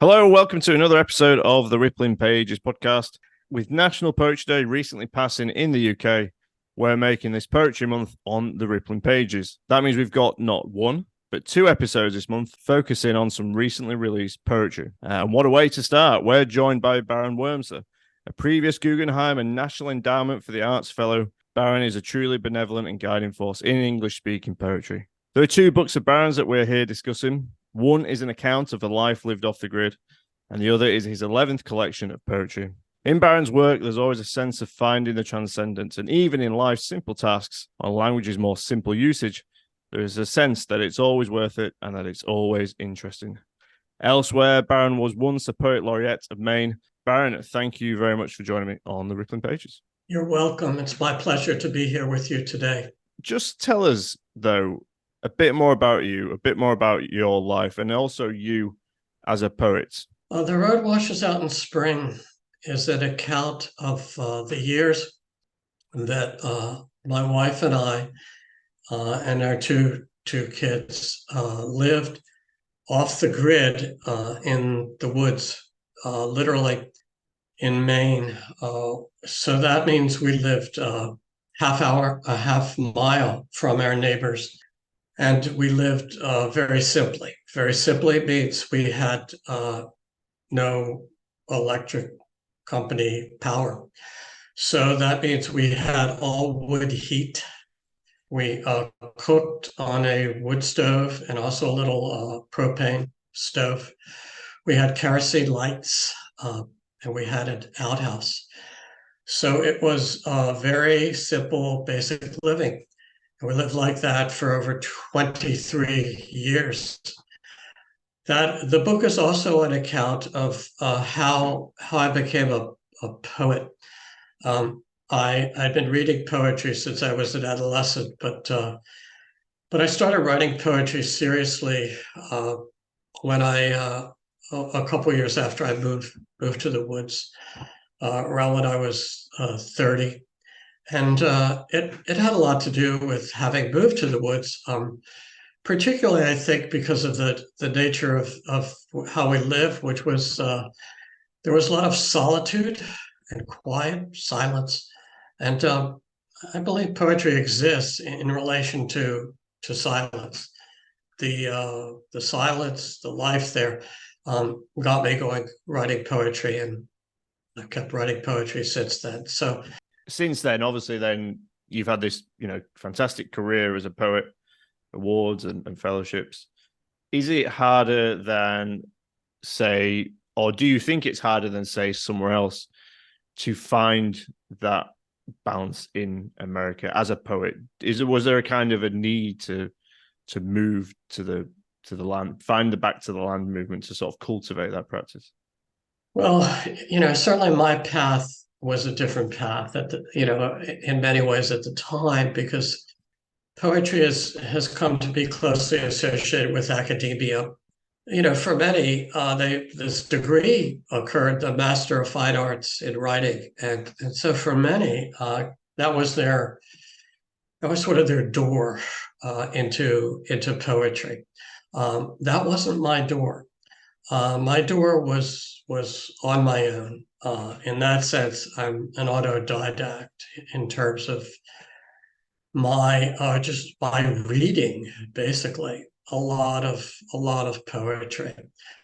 Hello, welcome to another episode of the Rippling Pages podcast. With National Poetry Day recently passing in the UK, we're making this Poetry Month on the Rippling Pages. That means we've got not one, but two episodes this month focusing on some recently released poetry. And what a way to start. We're joined by Baron Wormser, a previous Guggenheim and National Endowment for the Arts Fellow. Baron is a truly benevolent and guiding force in English-speaking poetry. There are two books of Baron's that we're here discussing. One is an account of the life lived off the grid, and the other is his 11th collection of poetry. In Baron's work, there's always a sense of finding the transcendent, and even in life's simple tasks, or language's more simple usage, there is a sense that it's always worth it and that it's always interesting. Elsewhere, Baron was once a poet laureate of Maine. Baron, thank you very much for joining me on the Rippling Pages. You're welcome. It's my pleasure to be here with you today. Just tell us, though, a bit more about you, a bit more about your life, and also you as a poet. The Road Washes Out in Spring is an account of the years that my wife and I and our two kids lived off the grid in the woods, literally in Maine. So that means we lived a half mile from our neighbors. And we lived very simply. Very simply means we had no electric company power. So that means we had all wood heat. We cooked on a wood stove and also a little propane stove. We had kerosene lights and we had an outhouse. So it was very simple, basic living. We lived like that for over 23 years. The book is also an account of how I became a poet. I'd been reading poetry since I was an adolescent, but I started writing poetry seriously when a couple of years after I moved to the woods, around when I was 30. And it had a lot to do with having moved to the woods, particularly, I think, because of the nature of how we live, which was there was a lot of solitude and quiet, silence. And I believe poetry exists in relation to silence. The silence, the life there got me going, writing poetry, and I've kept writing poetry since then. So since then, obviously, then you've had this, fantastic career as a poet, awards and fellowships. Is it harder than, say, or do you think it's harder than, say, somewhere else to find that balance in America as a poet? Was there a kind of a need to move to the land, find the back to the land movement to sort of cultivate that practice? Well, certainly my path was a different path in many ways at the time, because poetry has come to be closely associated with academia. For many, this degree occurred, the Master of Fine Arts in Writing, and so for many, that was sort of their door into poetry. That wasn't my door. My door was on my own. In that sense, I'm an autodidact in terms of just by reading, basically a lot of poetry.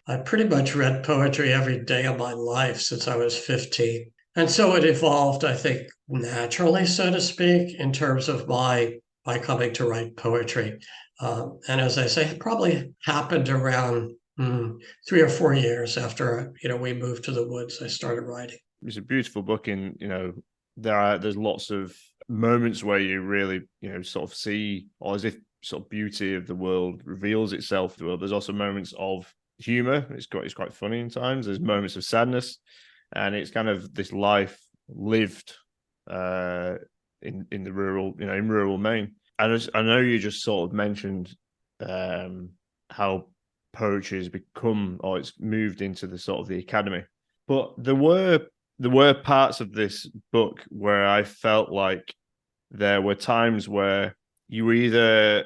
I pretty much read poetry every day of my life since I was 15. And so it evolved, I think, naturally, so to speak, in terms of my coming to write poetry. And as I say, it probably happened around 3 or 4 years after we moved to the woods. I started writing. It's a beautiful book, and there's lots of moments where you really sort of see, or as if sort of beauty of the world reveals itself to the world. There's also moments of humor. It's quite funny in times. There's moments of sadness, and it's kind of this life lived in the rural, in rural Maine. And I know you just sort of mentioned how poetry has become, or it's moved into the sort of the academy. But there were parts of this book where I felt like there were times where you were either,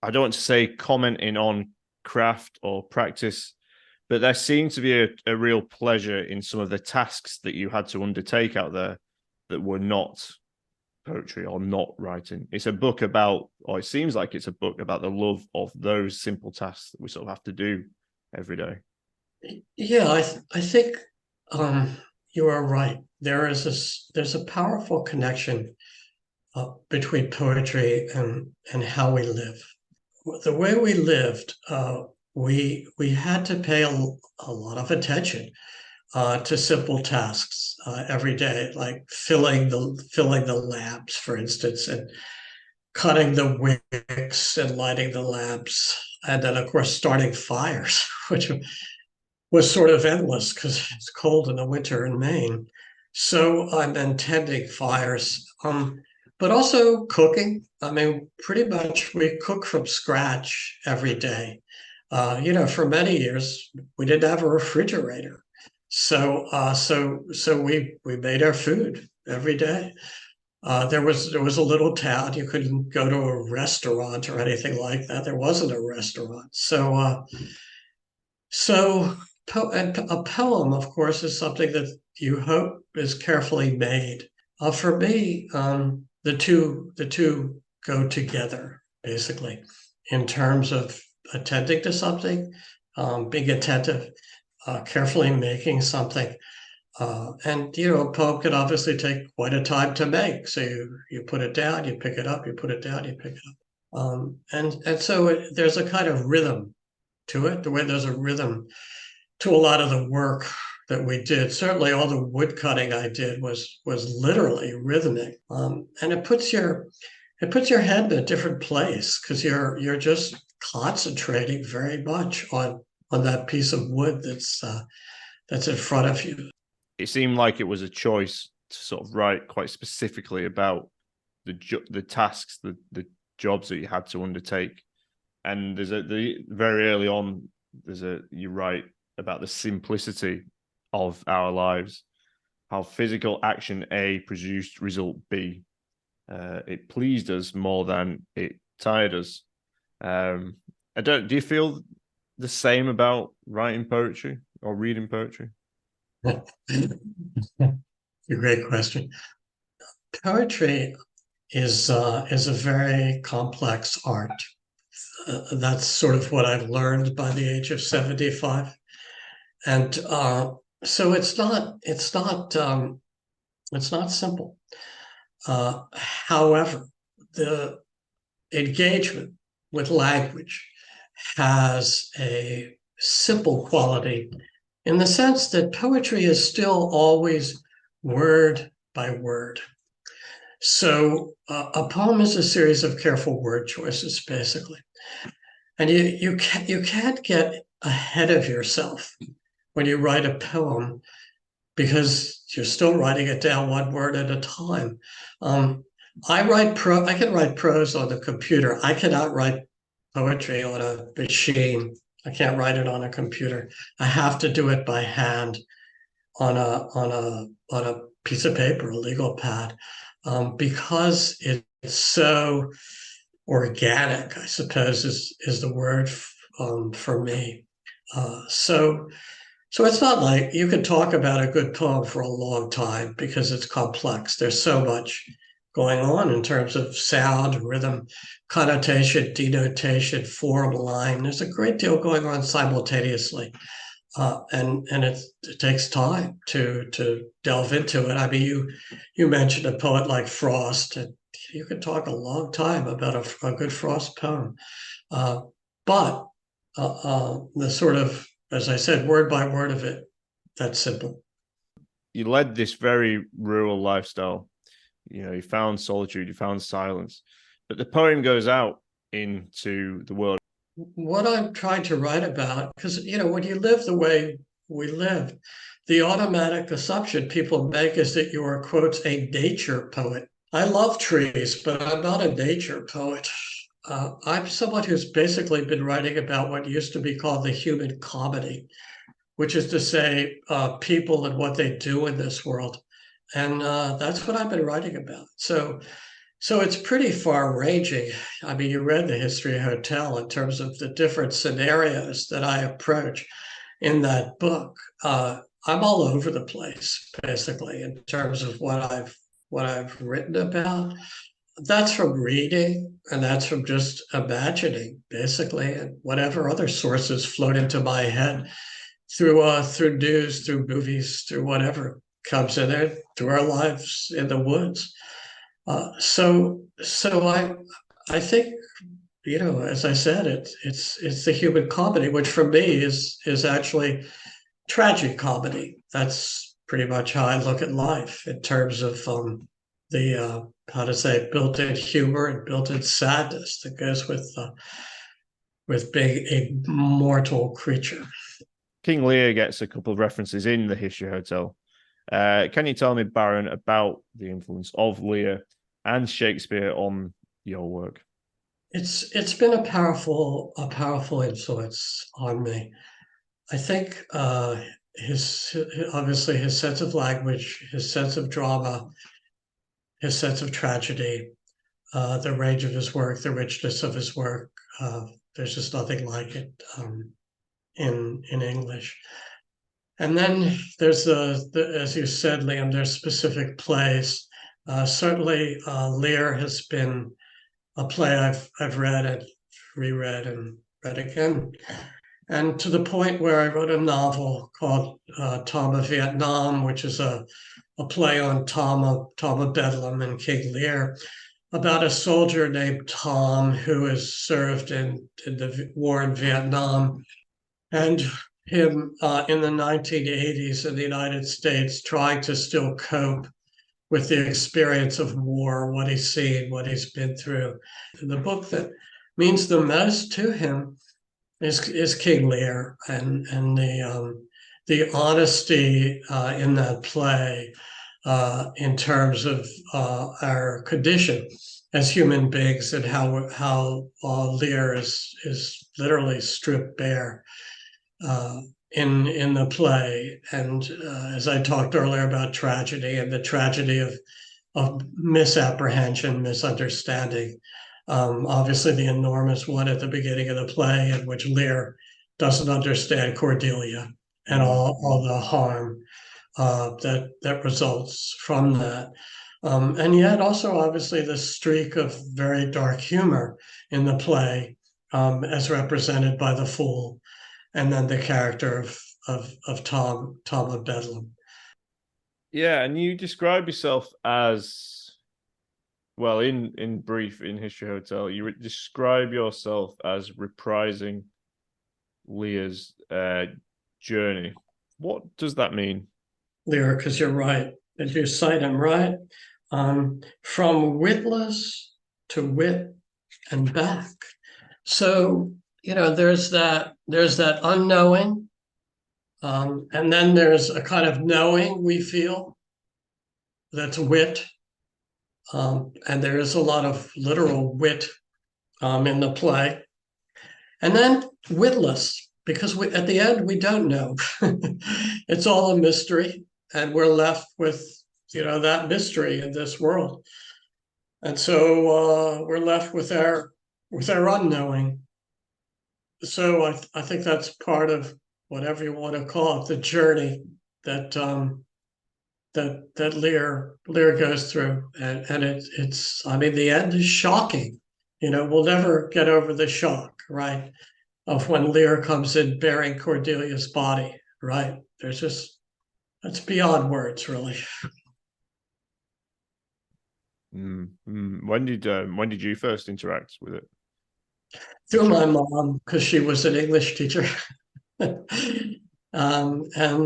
I don't want to say commenting on craft or practice, But there seemed to be a real pleasure in some of the tasks that you had to undertake out there that were not poetry or not writing. It's a book about, or it seems like it's a book about the love of those simple tasks that we sort of have to do every day. Yeah, I think you are right. There's a powerful connection between poetry and how we live. The way we lived, we had to pay a lot of attention to simple tasks every day, like filling the lamps, for instance, and cutting the wicks and lighting the lamps, and then of course starting fires, which was sort of endless because it's cold in the winter in Maine. So I'm then tending fires, but also cooking. I mean, pretty much we cook from scratch every day. For many years we didn't have a refrigerator, so we made our food every day. There was a little town. You couldn't go to a restaurant or anything like that. There wasn't a restaurant, so and a poem, of course, is something that you hope is carefully made. For me, the two go together basically in terms of attending to something, being attentive, carefully making something. And a poem can obviously take quite a time to make. So you put it down, you pick it up, you put it down, you pick it up. And so there's a kind of rhythm to it, the way there's a rhythm to a lot of the work that we did. Certainly all the wood cutting I did was literally rhythmic. And it puts your head in a different place because you're just concentrating very much on that piece of wood that's in front of you. It seemed like it was a choice to sort of write quite specifically about the tasks, the jobs that you had to undertake. And very early on, you write about the simplicity of our lives, how physical action A produced result B. It pleased us more than it tired us. Do you feel the same about writing poetry or reading poetry? A great question. Poetry is a very complex art. That's sort of what I've learned by the age of 75, and so it's not simple. However, the engagement with language has a simple quality in the sense that poetry is still always word by word. So a poem is a series of careful word choices, basically. And you can't get ahead of yourself when you write a poem because you're still writing it down one word at a time. I can write prose on the computer. I cannot write poetry on a machine. I can't write it on a computer. I have to do it by hand on a piece of paper, a legal pad, because it's so organic, I suppose is the word for me. So it's not like you can talk about a good poem for a long time because it's complex. There's so much going on in terms of sound, rhythm, connotation, denotation, form, line. There's a great deal going on simultaneously. And it takes time to delve into it. I mean, you mentioned a poet like Frost, and you could talk a long time about a good Frost poem. But the sort of, as I said, word by word of it, that's simple. You led this very rural lifestyle. You found solitude, you found silence, but the poem goes out into the world. What I'm trying to write about, because when you live the way we live, the automatic assumption people make is that you are, quotes, a nature poet. I love trees, but I'm not a nature poet. I'm someone who's basically been writing about what used to be called the human comedy, which is to say, people and what they do in this world. And that's what I've been writing about. So it's pretty far ranging. I mean, you read the History of Hotel in terms of the different scenarios that I approach. in that book. I'm all over the place, basically, in terms of what I've written about. That's from reading, and that's from just imagining, basically, and whatever other sources float into my head through news, through movies, through whatever comes in there, through our lives in the woods. I think, as I said, it's the human comedy, which for me is actually tragic comedy. That's pretty much how I look at life in terms of the how to say built-in humor and built-in sadness that goes with being a mortal creature. King Lear gets a couple of references in the History Hotel. Can you tell me, Baron, about the influence of Lear and Shakespeare on your work? It's been a powerful influence on me. I think his obviously his sense of language, his sense of drama, his sense of tragedy, the range of his work, the richness of his work. There's just nothing like it in English. And then there's as you said, Liam, there's specific plays. Certainly, Lear has been a play I've read and reread and read again, and to the point where I wrote a novel called Tom of Vietnam, which is a play on Tom of Bedlam and King Lear, about a soldier named Tom who has served in the war in Vietnam, and him in the 1980s in the United States trying to still cope with the experience of war, what he's seen, what he's been through. The book that means the most to him is King Lear, and the honesty in that play in terms of our condition as human beings and how Lear is literally stripped bare in the play. And as I talked earlier about tragedy and the tragedy of misapprehension, misunderstanding. Obviously, the enormous one at the beginning of the play, in which Lear doesn't understand Cordelia and all the harm that results from that. And yet, also, obviously, the streak of very dark humor in the play, as represented by the fool, and then the character of Tom of Bedlam. Yeah, and you describe yourself as, well, in brief, in History Hotel, you describe yourself as reprising Lear's journey. What does that mean? Lear, because you're right. Did you cite him right? From witless to wit and back. So, there's that unknowing, and then there's a kind of knowing we feel that's wit. And there is a lot of literal wit in the play. And then witless, because at the end, we don't know. It's all a mystery, and we're left with, that mystery in this world. And so we're left with our unknowing. So I think that's part of whatever you want to call it, the journey that that Lear goes through, and it's I mean the end is shocking. We'll never get over the shock, right, of when Lear comes in bearing Cordelia's body, right? That's beyond words, really. When did you first interact with it? Through my mom, because she was an English teacher. And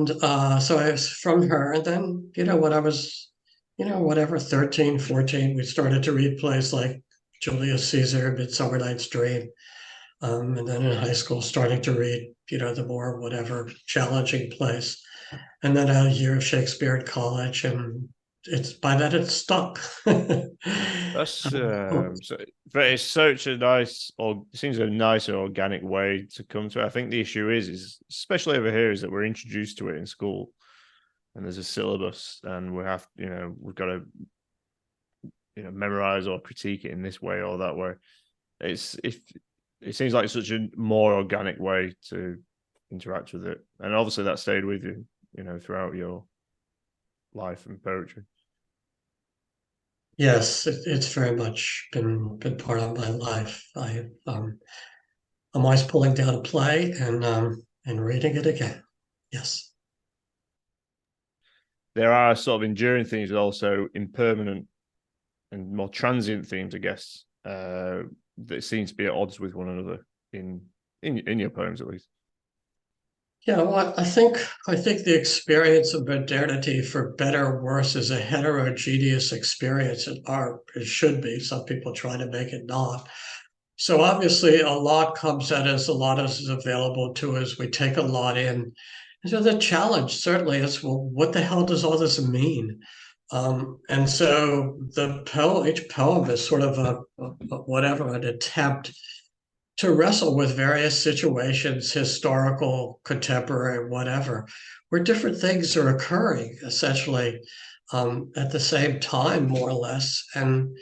so I was from her. And then, when I was, whatever, 13, 14, we started to read plays like Julius Caesar, Midsummer Night's Dream. And then in high school, starting to read, the more whatever challenging plays. And then a year of Shakespeare at college. And by then it stuck. That's but it's such a nice, or seems a nicer organic way to come to it. I think the issue is especially over here, is that we're introduced to it in school, and there's a syllabus, and we've got to memorize or critique it in this way or that way. It seems like such a more organic way to interact with it, and obviously that stayed with you, throughout your life and poetry. Yes, it's very much been part of my life. I'm always pulling down a play and reading it again. Yes. There are sort of enduring themes, but also impermanent and more transient themes, I guess, that seem to be at odds with one another in your poems, at least. Yeah, well, I think the experience of modernity, for better or worse, is a heterogeneous experience in art. It should be. Some people try to make it not. So obviously, a lot comes at us. A lot is available to us. We take a lot in. And so the challenge certainly is, well, what the hell does all this mean? And so each poem is sort of an attempt to wrestle with various situations, historical, contemporary, whatever, where different things are occurring essentially at the same time, more or less, and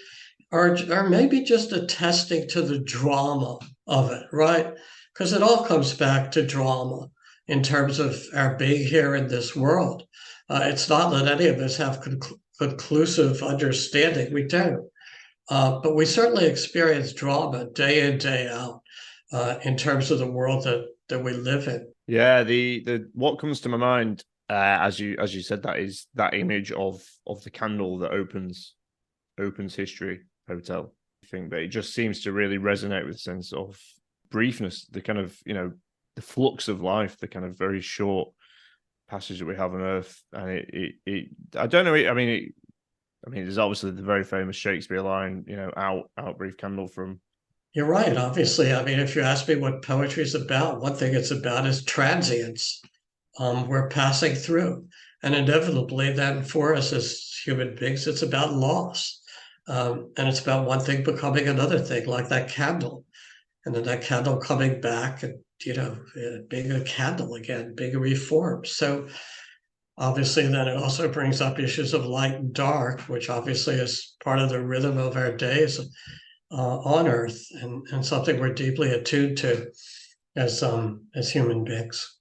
are maybe just attesting to the drama of it, right? Because it all comes back to drama in terms of our being here in this world. It's not that any of us have conclusive understanding. We don't. But we certainly experience drama day in, day out in terms of the world that we live in. Yeah, the what comes to my mind as you said that is that image of the candle that opens history hotel. I think that it just seems to really resonate with a sense of briefness, the kind of the flux of life, the kind of very short passage that we have on Earth, and it I don't know. There's obviously the very famous Shakespeare line, out brief candle from. You're right, obviously. I mean, if you ask me what poetry is about, one thing it's about is transience. We're passing through. And inevitably, then for us as human beings, it's about loss. And it's about one thing becoming another thing, like that candle. And then that candle coming back and, being a candle again, being reformed. So obviously, then it also brings up issues of light and dark, which obviously is part of the rhythm of our days on Earth, and something we're deeply attuned to as human beings.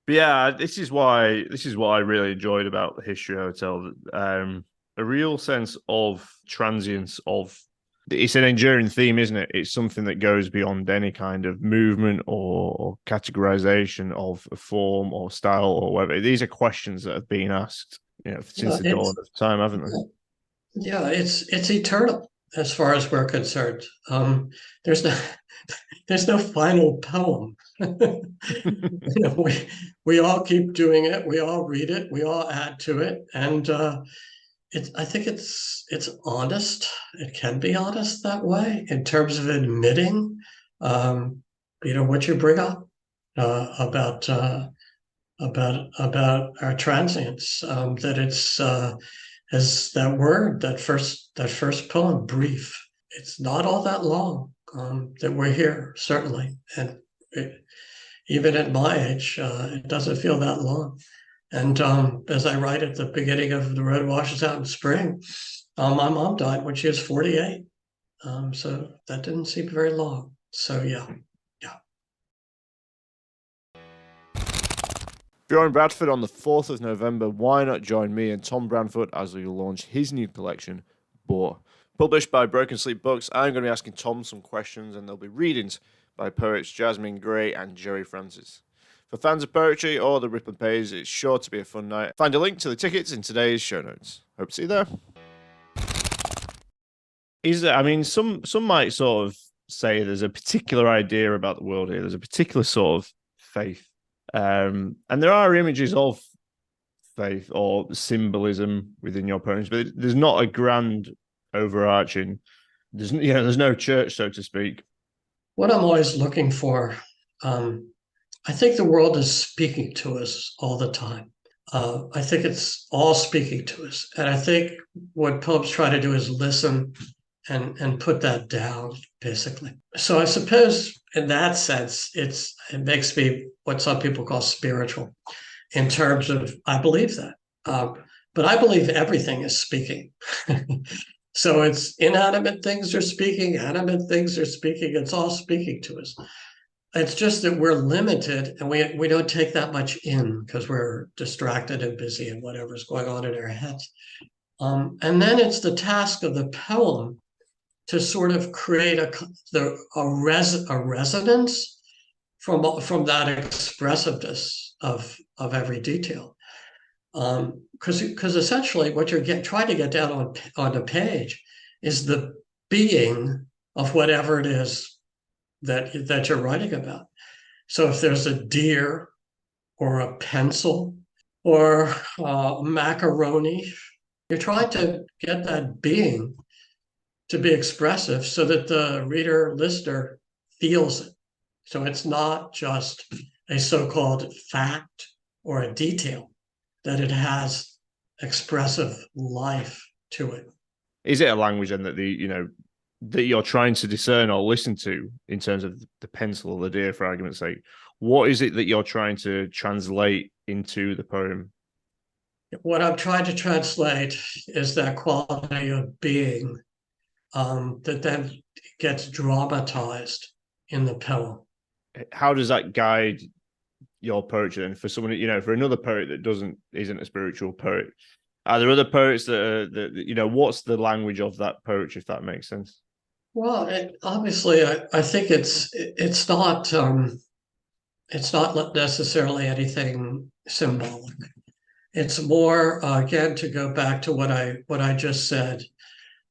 But yeah, this is what I really enjoyed about the History Hotel. A real sense of transience of. It's an enduring theme, isn't it? It's something that goes beyond any kind of movement or categorization of a form or style or whatever. These are questions that have been asked, since the dawn of time, haven't they? Yeah, it's eternal as far as we're concerned. There's no there's no final poem. We all keep doing it. We all read it. We all add to it, and I think it's honest. It can be honest that way in terms of admitting, what you bring up about our transience. That it's as that word, that first poem, brief. It's not all that long that we're here, certainly, and even at my age, it doesn't feel that long. And as I write at the beginning of The Road Washes Out in Spring, my mom died when she was 48. So that didn't seem very long. So yeah. If you're in Bradford on the 4th of November, why not join me and Tom Branford as we launch his new collection, Boar. Published by Broken Sleep Books, I'm going to be asking Tom some questions, and there'll be readings by poets Jasmine Gray and Jerry Francis. For fans of poetry or the Rippling Page, it's sure to be a fun night. Find a link to the tickets in today's show notes. Hope to see you there. Some might sort of say there's a particular idea about the world here. There's a particular sort of faith. And there are images of faith or symbolism within your poems, but there's not a grand overarching. There's no church, so to speak. What I'm always looking for, I think the world is speaking to us all the time. I think it's all speaking to us, and I think what poems try to do is listen and put that down, basically. So I suppose in that sense, it makes me what some people call spiritual, in terms of I believe that, but I believe everything is speaking. So it's inanimate things are speaking, animate things are speaking. It's all speaking to us. It's just that we're limited and we don't take that much in because we're distracted and busy and whatever's going on in our heads. And then it's the task of the poem to sort of create a resonance from that expressiveness of every detail. Because essentially what you're trying to get down on the page is the being of whatever it is that you're writing about. So if there's a deer or a pencil or macaroni, you're trying to get that being to be expressive so that the reader, listener feels it. So it's not just a so-called fact or a detail, that it has expressive life to it. Is it a language then that that you're trying to discern or listen to in terms of the pencil or the deer, for argument's sake? What is it that you're trying to translate into the poem? What I'm trying to translate is that quality of being that then gets dramatized in the poem. How does that guide your poetry? And for someone, for another poet that isn't a spiritual poet, are there other poets that what's the language of that poetry, if that makes sense? Well, obviously, I think it's not necessarily anything symbolic. It's more again to go back to what I just said.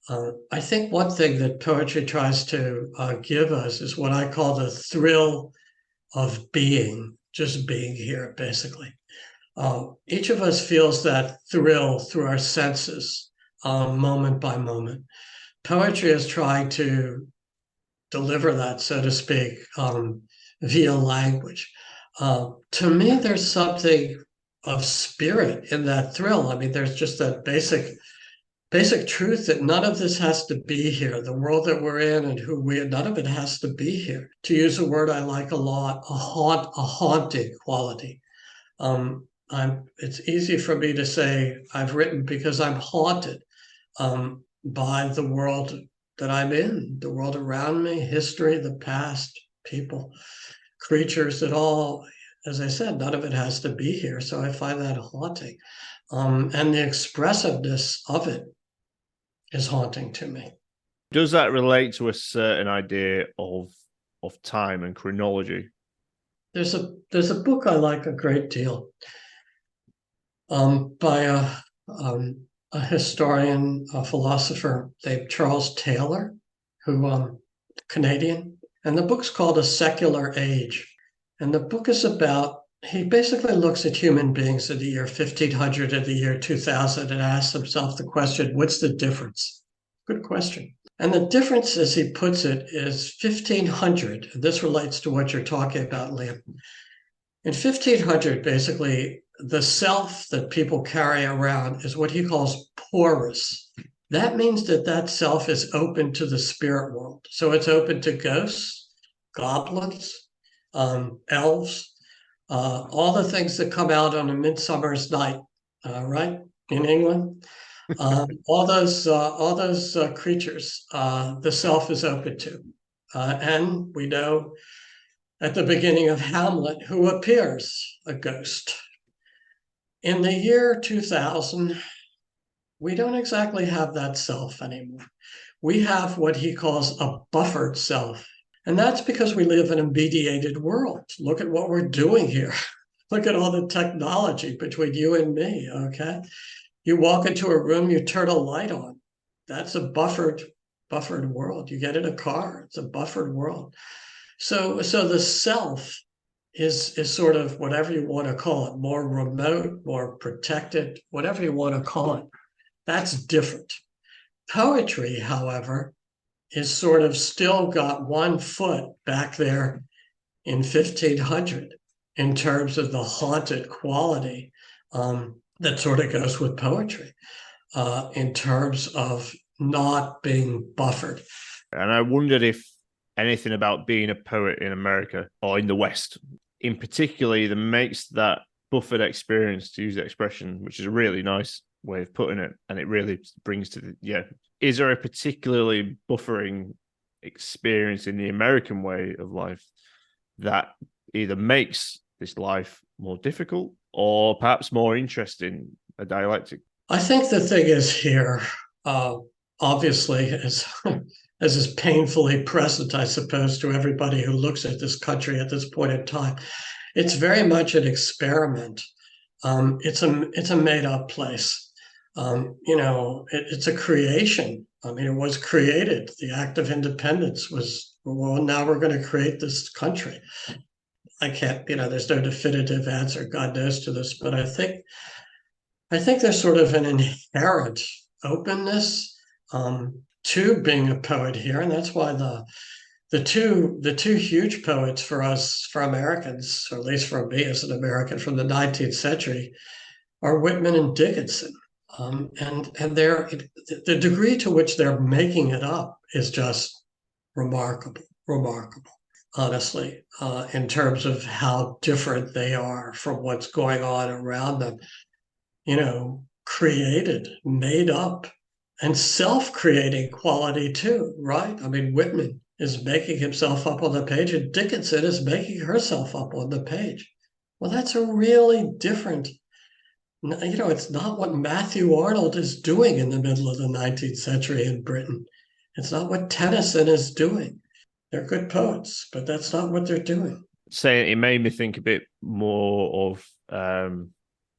I think one thing that poetry tries to give us is what I call the thrill of being, just being here, basically. Each of us feels that thrill through our senses, moment by moment. Poetry is trying to deliver that, so to speak, via language. To me, there's something of spirit in that thrill. I mean, there's just that basic truth that none of this has to be here. The world that we're in and none of it has to be here. To use a word I like a lot, a haunting quality. It's easy for me to say I've written because I'm haunted by the world that I'm in, the world around me, history, the past, people, creatures, that all, as I said, none of it has to be here. So I find that haunting. And the expressiveness of it is haunting to me. Does that relate to a certain idea of time and chronology? There's a book I like a great deal by a historian, a philosopher named Charles Taylor, who Canadian, and the book's called A Secular Age. And the book is about, he basically looks at human beings in the year 1500 and the year 2000 and asks himself the question, what's the difference? Good question. And the difference, as he puts it, is 1500. This relates to what you're talking about, Liam. In 1500, basically, the self that people carry around is what he calls porous. That means that self is open to the spirit world. So it's open to ghosts, goblins, elves, all the things that come out on a midsummer's night, right, in England. All those creatures, the self is open to. And we know at the beginning of Hamlet who appears a ghost. In the year 2000, we don't exactly have that self anymore. We have what he calls a buffered self. And that's because we live in a mediated world. Look at what we're doing here. Look at all the technology between you and me, okay? You walk into a room, you turn a light on. That's a buffered world. You get in a car, it's a buffered world. So the self is sort of whatever you want to call it, more remote, more protected, whatever you want to call it. That's different. Poetry, however, is sort of still got one foot back there in 1500 in terms of the haunted quality that sort of goes with poetry in terms of not being buffered. And I wondered if anything about being a poet in America or in the West, in particular, that makes that buffered experience, to use the expression, which is a really nice way of putting it, and it really brings to is there a particularly buffering experience in the American way of life? that either makes this life more difficult or perhaps more interesting, a dialectic? I think the thing is here, uh, obviously, as is painfully present, I suppose, to everybody who looks at this country at this point in time, it's very much an experiment. It's a made up place. It's a creation. I mean, it was created. The act of independence was, well, now we're going to create this country. I can't, there's no definitive answer, God knows, to this, but I think there's sort of an inherent openness to being a poet here, and that's why the two huge poets for us, for Americans, or at least for me as an American from the 19th century, are Whitman and Dickinson. And the degree to which they're making it up is just remarkable, remarkable, honestly, in terms of how different they are from what's going on around them. Created, made up, and self-creating quality too, right? I mean, Whitman is making himself up on the page, and Dickinson is making herself up on the page. Well, that's a really different, it's not what Matthew Arnold is doing in the middle of the 19th century in Britain. It's not what Tennyson is doing. They're good poets, but that's not what they're doing. Say it made me think a bit more of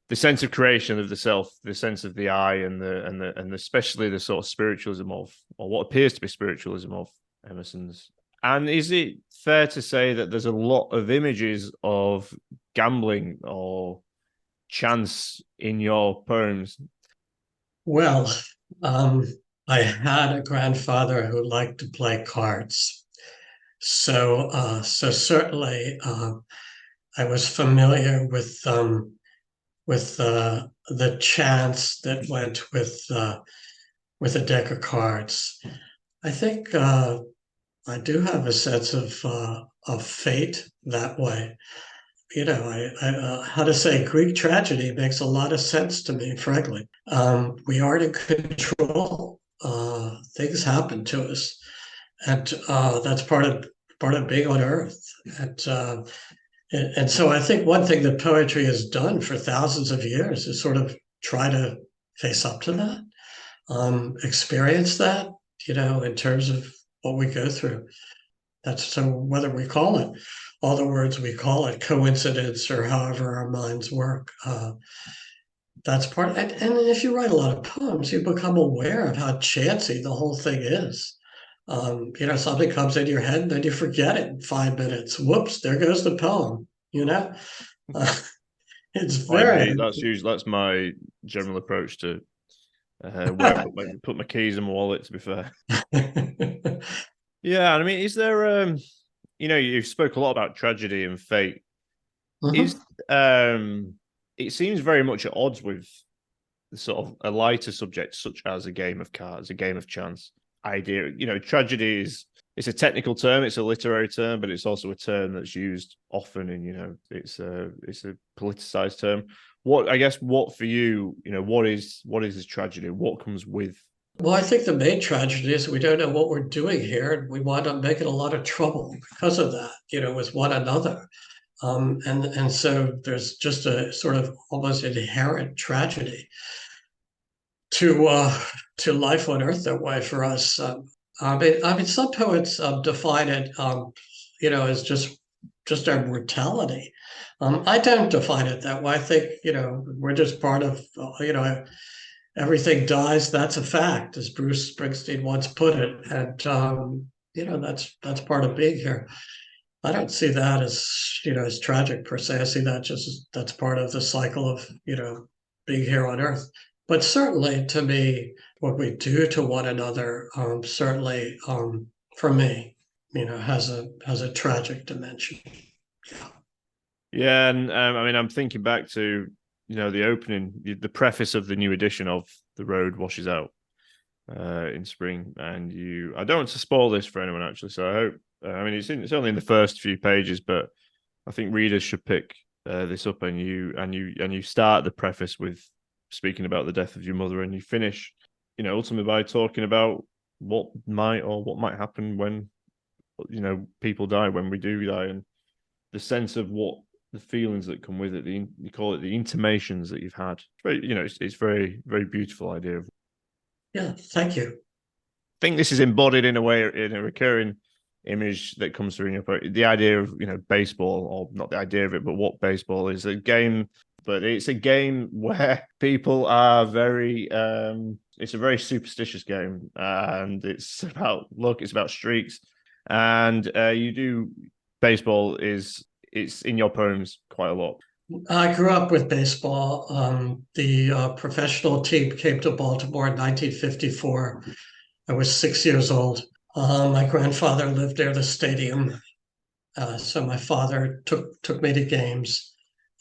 the sense of creation of the self, the sense of the I, and especially the sort of spiritualism of, or what appears to be spiritualism of Emerson's. And is it fair to say that there's a lot of images of gambling or chance in your poems? Well, I had a grandfather who liked to play cards. So certainly I was familiar with the chance that went with a deck of cards. I think I do have a sense of fate that way. How to say Greek tragedy makes a lot of sense to me, frankly. We aren't in control. Things happen to us, and that's part of being on Earth. And so I think one thing that poetry has done for thousands of years is sort of try to face up to that, experience that, in terms of what we go through. That's so whether we call it all the words we call it coincidence or however our minds work. That's part. And if you write a lot of poems, you become aware of how chancy the whole thing is. Something comes in your head and then you forget it in 5 minutes. Whoops, there goes the poem. It's very. That's my general approach to where I put my keys in my wallet. To be fair, yeah. I mean, is there you spoke a lot about tragedy and fate. Is it seems very much at odds with the sort of a lighter subject such as a game of cards, a game of chance idea. Tragedy it's a technical term, it's a literary term, but it's also a term that's used often in, it's a politicized term. What for you, what is this tragedy? What comes with? Well, I think the main tragedy is we don't know what we're doing here, and we wind up making a lot of trouble because of that, with one another. And so there's just a sort of almost inherent tragedy to life on Earth that way for us. I mean, some poets define it, as just our mortality. I don't define it that way. I think we're just part of everything dies. That's a fact, as Bruce Springsteen once put it, and that's part of being here. I don't see that as tragic per se. I see that just that's part of the cycle of being here on Earth. But certainly to me, what we do to one another, certainly for me, has a tragic dimension. Yeah. Yeah, and I mean, I'm thinking back to the opening, the preface of the new edition of The Road Washes Out in spring, and I don't want to spoil this for anyone actually, so I hope. I mean, it's only in the first few pages, but I think readers should pick this up, and you start the preface with speaking about the death of your mother, and you finish, ultimately by talking about what might happen when people die, when we do die, and the sense of what the feelings that come with it. You call it the intimations that you've had. It's very, very beautiful idea. Yeah, thank you. I think this is embodied in a way in a recurring image that comes through in your poetry. The idea of baseball, or not the idea of it, but what baseball is, a game. But it's a game where people are very. It's a very superstitious game, and it's about luck. It's about streaks, and you do baseball it's in your poems quite a lot. I grew up with baseball. The professional team came to Baltimore in 1954. I was 6 years old. My grandfather lived near the stadium, so my father took me to games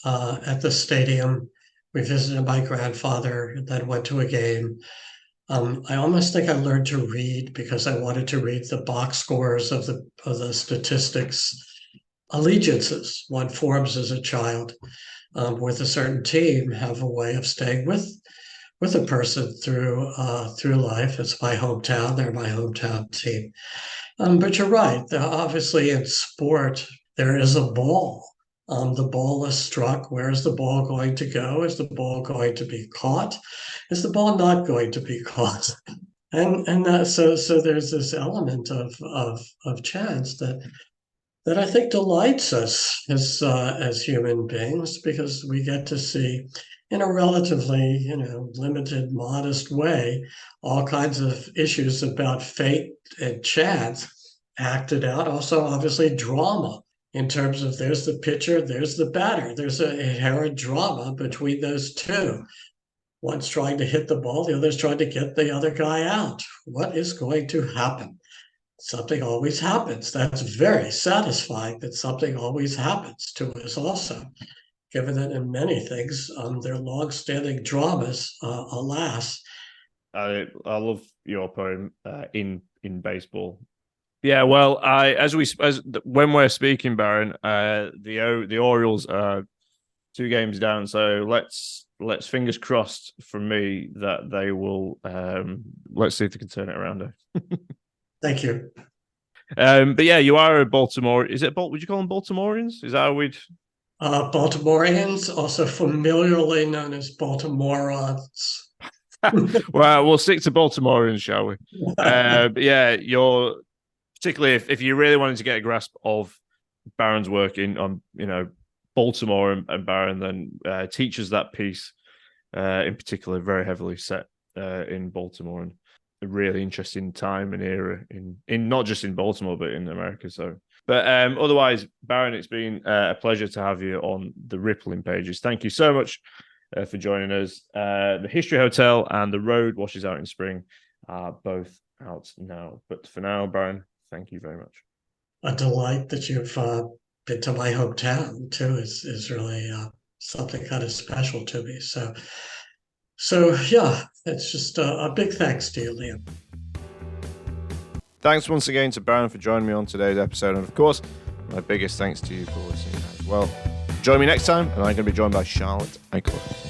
at the stadium. We visited my grandfather, then went to a game. I almost think I learned to read because I wanted to read the box scores of the statistics. Allegiances one forms as a child with a certain team have a way of staying with a person through life. It's my hometown; they're my hometown team. But you're right. Obviously, in sport, there is a ball. The ball is struck. Where is the ball going to go? Is the ball going to be caught? Is the ball not going to be caught? So there's this element of chance that I think delights us as human beings, because we get to see in a relatively limited, modest way all kinds of issues about fate and chance acted out. Also, obviously, drama in terms of there's the pitcher, there's the batter. There's an inherent drama between those two. One's trying to hit the ball, the other's trying to get the other guy out. What is going to happen? Something always happens. That's very satisfying that something always happens to us also, given that in many things, they're long-standing dramas, alas. I love your poem in baseball. Yeah, well, as when we're speaking, Baron, the Orioles are 2 games down, so let's fingers crossed from me that they will. Let's see if they can turn it around. Thank you. But yeah, you are a Baltimore. Is it would you call them Baltimoreans? Is that how we'd? Baltimoreans, also familiarly known as Baltimoreans. Well, we'll stick to Baltimoreans, shall we? But yeah, you're particularly if you really wanted to get a grasp of Baron's work on Baltimore and Baron, then teaches that piece in particular very heavily set in Baltimore, and a really interesting time and era in not just in Baltimore but in America. So, but otherwise, Baron, it's been a pleasure to have you on the Rippling Pages. Thank you so much for joining us. The History Hotel and The Road Washes Out in Spring are both out now. But for now, Baron, thank you very much. A delight that you've been to my hometown too is really something kind of special to me. So yeah, it's just a big thanks to you, Liam. Thanks once again to Baron for joining me on today's episode, and of course, my biggest thanks to you for listening as well. Join me next time, and I'm going to be joined by Charlotte Eichler.